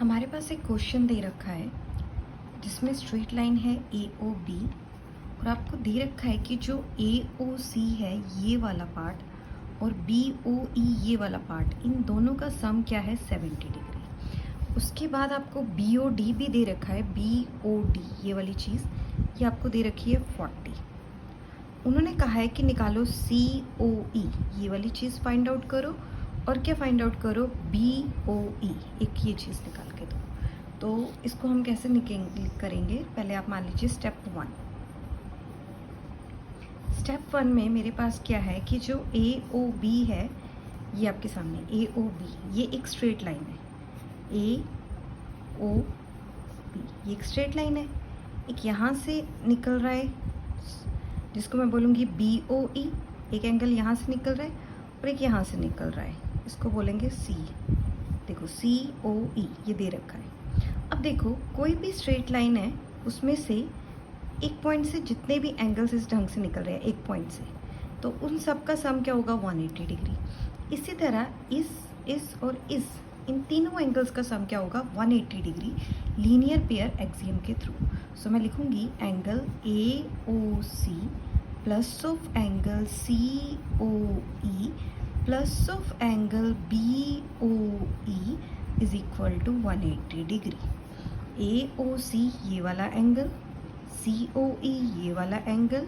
हमारे पास एक क्वेश्चन दे रखा है जिसमें स्ट्रेट लाइन है ए ओ बी और आपको दे रखा है कि जो ए ओ सी है ये वाला पार्ट और बी ओ ई ये वाला पार्ट, इन दोनों का सम क्या है 70 डिग्री। उसके बाद आपको बी ओ डी भी दे रखा है, बी ओ डी ये वाली चीज़ ये आपको दे रखी है 40। उन्होंने कहा है कि निकालो सी ओ ई ये वाली चीज़ फाइंड आउट करो और क्या फाइंड आउट करो बी ओ ई, एक ये चीज़ निकाल के दो। तो इसको हम कैसे निकल करेंगे, पहले आप मान लीजिए स्टेप वन में मेरे पास क्या है कि जो ए ओ बी है ये आपके सामने ए ओ बी, ये एक स्ट्रेट लाइन है। ए ओ बी ये एक स्ट्रेट लाइन है, एक यहाँ से निकल रहा है जिसको मैं बोलूँगी बी ओ ई, एक एंगल यहाँ से निकल रहा है और एक यहाँ से निकल रहा है, इसको बोलेंगे सी। देखो सी ओ ई ये दे रखा है। अब देखो कोई भी स्ट्रेट लाइन है उसमें से एक पॉइंट से जितने भी एंगल्स इस ढंग से निकल रहे हैं एक पॉइंट से, तो उन सब का सम क्या होगा 180 डिग्री। इसी तरह इस और इस, इन तीनों एंगल्स का सम क्या होगा 180 डिग्री लीनियर पेयर एक्सियम के थ्रू। सो मैं लिखूंगी angle A O C plus of angle C O E plus of angle B O E is equal to 180 degree. A O C ये वाला एंगल, सी ओ ई ये वाला angle,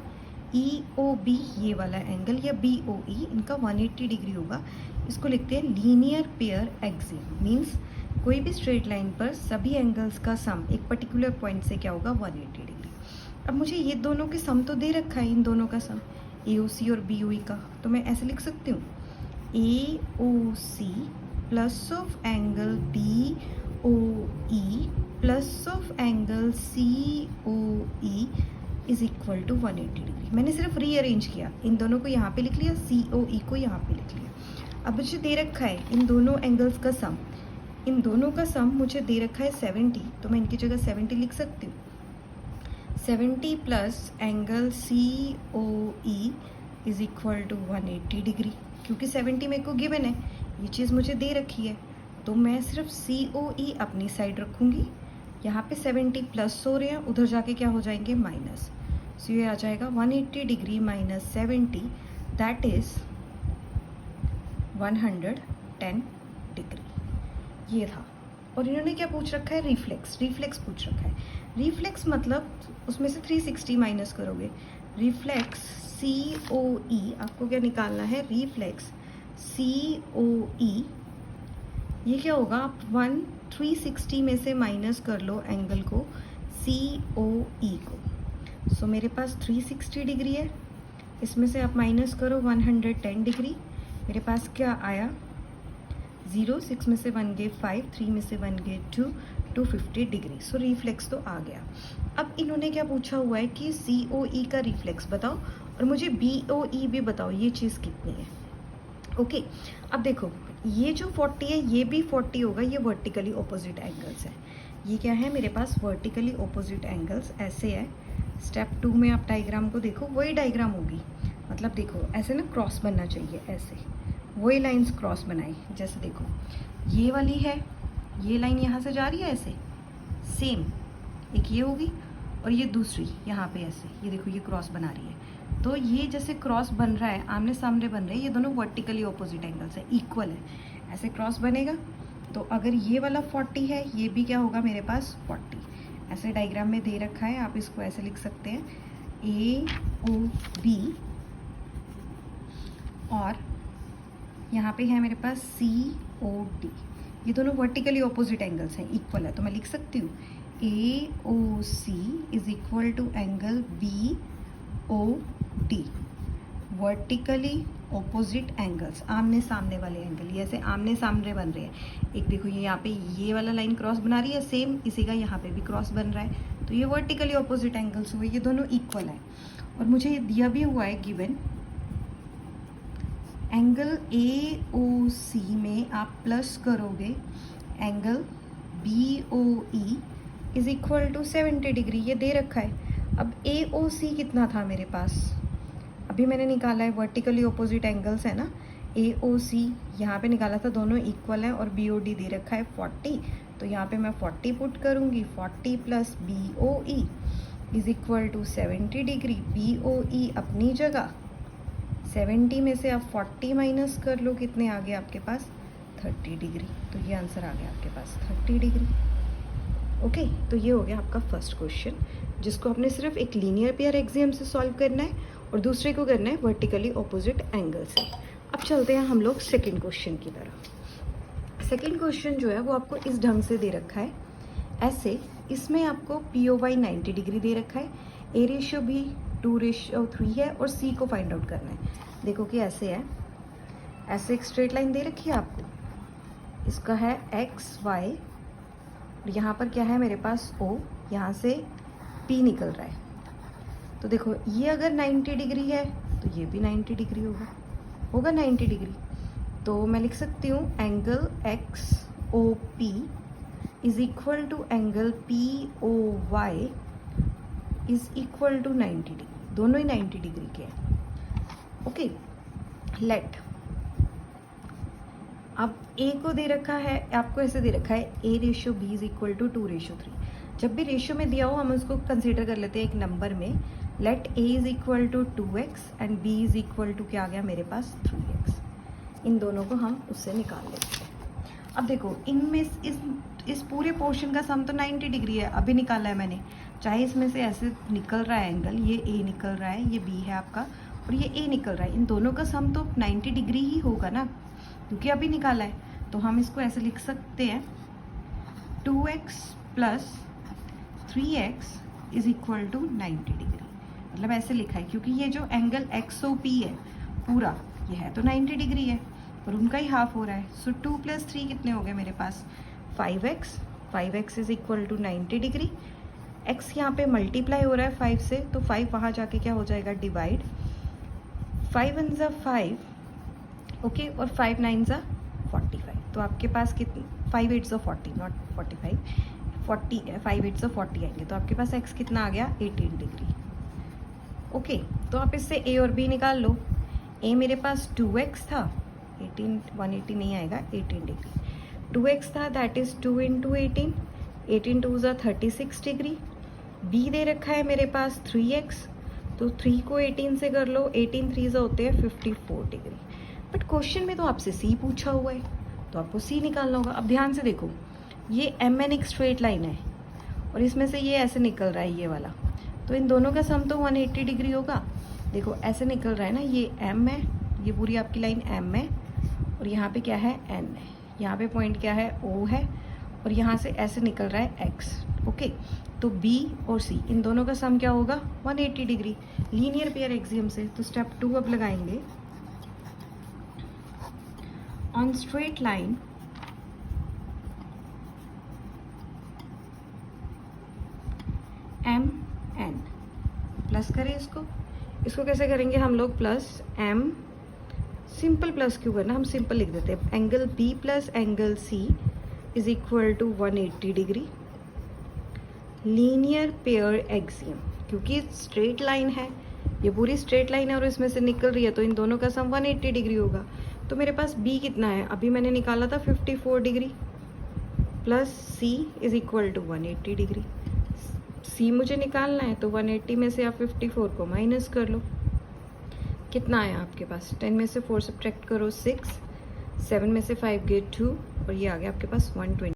ई O B ये वाला एंगल या B O ई, इनका 180 degree होगा। इसको लिखते हैं लीनियर पेयर एक्सियम। मीन्स कोई भी स्ट्रेट लाइन पर सभी एंगल्स का सम एक पर्टिकुलर पॉइंट से क्या होगा 180 डिग्री। अब मुझे ये दोनों के सम तो दे रखा है, इन दोनों का सम ए ओ सी और बी ओ ई का, तो मैं ऐसे लिख सकती हूँ A O C plus of angle B O E plus of angle C O E is equal to 180 degree. मैंने सिर्फ रीअरेंज किया, इन दोनों को यहाँ पे लिख लिया, सी ओ ई को यहाँ पे लिख लिया। अब मुझे दे रखा है इन दोनों एंगल्स का सम, इन दोनों का सम मुझे दे रखा है 70, तो मैं इनकी जगह 70 लिख सकती हूँ। 70 plus angle C O E is equal to 180 degree, क्योंकि 70 मेरे को गिवन है, ये चीज़ मुझे दे रखी है, तो मैं सिर्फ सी ओ ई अपनी साइड रखूँगी। यहाँ पे 70 प्लस हो रहे हैं, उधर जाके क्या हो जाएंगे माइनस। सो ये आ जाएगा 180 degree minus 70, that is 110 degree. ये था। और इन्होंने क्या पूछ रखा है, रिफ्लेक्स पूछ रखा है। रिफ्लेक्स मतलब उसमें से 360 माइनस करोगे। रिफ्लेक्स सी ओ ई, आपको क्या निकालना है, रिफ्लेक्स सी ओ ई, ये क्या होगा, आप 360 में से माइनस कर लो एंगल को सी ओ ई को। सो मेरे पास 360 डिग्री है, इसमें से आप माइनस करो 110 डिग्री, मेरे पास क्या आया 0, 6 में से 1 गए 5, 3 में से 1 गए 2, 250 डिग्री। सो रिफ्लेक्स तो आ गया। अब इन्होंने क्या पूछा हुआ है कि सी ओ ई का रिफ्लेक्स बताओ और मुझे बी ओ ई भी बताओ ये चीज़ कितनी है। ओके अब देखो ये जो 40 है ये भी 40 होगा, ये वर्टिकली ऑपोजिट एंगल्स है। ये क्या है मेरे पास वर्टिकली ऑपोजिट एंगल्स ऐसे है। स्टेप 2 में आप डायग्राम को देखो, वही डायग्राम होगी, मतलब देखो ऐसे ना क्रॉस बनना चाहिए, ऐसे वही लाइंस क्रॉस बनाई। जैसे देखो ये वाली है, ये लाइन यहाँ से जा रही है ऐसे, सेम एक ये होगी और ये दूसरी यहाँ पे ऐसे, ये देखो ये क्रॉस बना रही है। तो ये जैसे क्रॉस बन रहा है, आमने सामने बन रहे हैं, ये दोनों वर्टिकली ऑपोजिट एंगल्स है, इक्वल है, ऐसे क्रॉस बनेगा। तो अगर ये वाला 40 है, ये भी क्या होगा मेरे पास 40। ऐसे डायग्राम में दे रखा है, आप इसको ऐसे लिख सकते हैं ए ओ बी और यहाँ पे है मेरे पास सी ओ डी, ये दोनों वर्टिकली ऑपोजिट एंगल्स हैं, इक्वल है, तो मैं लिख सकती हूँ A O C is equal to angle B O D. Vertically opposite angles, आमने सामने वाले एंगल, ये ऐसे आमने सामने बन रहे हैं। एक देखो ये यहाँ पे ये वाला लाइन क्रॉस बना रही है, सेम इसी का यहाँ पे भी क्रॉस बन रहा है, तो ये वर्टिकली ऑपोजिट एंगल्स हुए, ये दोनों इक्वल है। और मुझे ये दिया भी हुआ है गिवन, एंगल ए ओ सी में आप प्लस करोगे angle B O E is equal to 70 degree, ये दे रखा है। अब ए ओ सी कितना था मेरे पास, अभी मैंने निकाला है, वर्टिकली ऑपोजिट एंगल्स है ना, ए ओ सी यहाँ पे निकाला था, दोनों इक्वल है और बी ओ डी दे रखा है 40, तो यहाँ पे मैं 40 पुट करूँगी, 40 plus BOE is equal to 70 degree. BOE अपनी जगह, 70 में से आप 40 माइनस कर लो, कितने आ गए आपके पास 30 डिग्री। तो ये आंसर आ गया आपके पास 30 डिग्री। ओके, तो ये हो गया आपका फर्स्ट क्वेश्चन, जिसको आपने सिर्फ एक लीनियर पेयर एक्सियम से सॉल्व करना है और दूसरे को करना है वर्टिकली ऑपोजिट एंगल से। अब चलते हैं हम लोग सेकेंड क्वेश्चन की तरफ। सेकेंड क्वेश्चन जो है वो आपको इस ढंग से दे रखा है, ऐसे। इसमें आपको POY 90 डिग्री दे रखा है, A/B 2/3 है और C को फाइंड आउट करना है। देखो कि ऐसे है, ऐसे एक स्ट्रेट लाइन दे रखी है आपको, इसका है XY, और यहाँ पर क्या है मेरे पास O, यहाँ से P निकल रहा है। तो देखो ये अगर 90 डिग्री है तो ये भी 90 डिग्री होगा 90 डिग्री। तो मैं लिख सकती हूँ angle XOP is equal to angle POY is equal to 90 degree, दोनों ही 90 डिग्री के हैं। ओके, लेट, अब A को दे रखा है आपको, ऐसे दे रखा है A/B इज इक्वल टू 2/3। जब भी रेशियो में दिया हो हम उसको कंसीडर कर लेते हैं एक नंबर में। Let A is equal to 2x and B is equal to क्या आ गया मेरे पास 3x। इन दोनों को हम उससे निकाल लेते हैं। अब देखो इनमें इस पूरे पोर्शन का सम तो 90 डिग्री है, अभी निकाला है मैंने। चाहे इसमें से ऐसे निकल रहा है एंगल, ये A निकल रहा है, ये B है आपका, और ये A निकल रहा है, इन दोनों का सम तो 90 डिग्री ही होगा ना, क्योंकि अभी निकाला है। तो हम इसको ऐसे लिख सकते हैं 2x plus 3x is equal to 90 degree. मतलब ऐसे लिखा है क्योंकि ये जो एंगल XOP है पूरा, ये है तो 90 डिग्री है और उनका ही हाफ हो रहा है। सो 2 + 3 कितने हो गए मेरे पास 5x is equal to 90 degree. x यहाँ पे मल्टीप्लाई हो रहा है 5 से, तो 5 वहाँ जाके क्या हो जाएगा डिवाइड, 5 1 ज़ा 5, ओके, और 5 9 ज़ा 45। तो आपके पास कितने 5 8 ज़ा 40, नॉट 45, 40 5 8 ज़ा 40 आएंगे। तो आपके पास x कितना आ गया 18 डिग्री। ओके, तो आप इससे A और B निकाल लो। A मेरे पास 2x था, 180 नहीं आएगा, 18 डिग्री। 2x था, दैट इज़ 2 × 18, 18 2 ज़ा 36 डिग्री। B दे रखा है मेरे पास 3x, तो 3 को 18 से कर लो, 18 3 ज़ा होते हैं 54 डिग्री। बट क्वेश्चन में तो आपसे C पूछा हुआ है, तो आपको C निकालना होगा। अब ध्यान से देखो, ये MN एक स्ट्रेट लाइन है और इसमें से ये ऐसे निकल रहा है ये वाला, तो इन दोनों का सम तो 180 डिग्री होगा। देखो ऐसे निकल रहा है ना, ये M है, ये पूरी आपकी लाइन M है, और यहाँ पे क्या है N है, यहाँ पे पॉइंट क्या है O है, और यहाँ से ऐसे निकल रहा है X। ओके, तो B और C इन दोनों का सम क्या होगा 180 डिग्री लीनियर पेयर एक्सियम से। तो स्टेप 2 अब लगाएंगे। On straight line MN plus करें इसको कैसे करेंगे हम लोग, प्लस M, सिंपल प्लस क्यों करना, हम सिंपल लिख देते हैं। Angle B plus angle C is equal to 180 degree linear pair axiom. क्योंकि स्ट्रेट लाइन है, ये पूरी स्ट्रेट लाइन है और इसमें से निकल रही है, तो इन दोनों का सम 180 डिग्री होगा। तो मेरे पास B कितना है, अभी मैंने निकाला था 54 degree, plus C is equal to 180 degree. C मुझे निकालना है, तो 180 में से आप 54 को माइनस कर लो, कितना आया आपके पास, 10 में से 4 सब्ट्रैक्ट करो 6, 7 में से 5 गए 2, और ये आ गया आपके पास 120।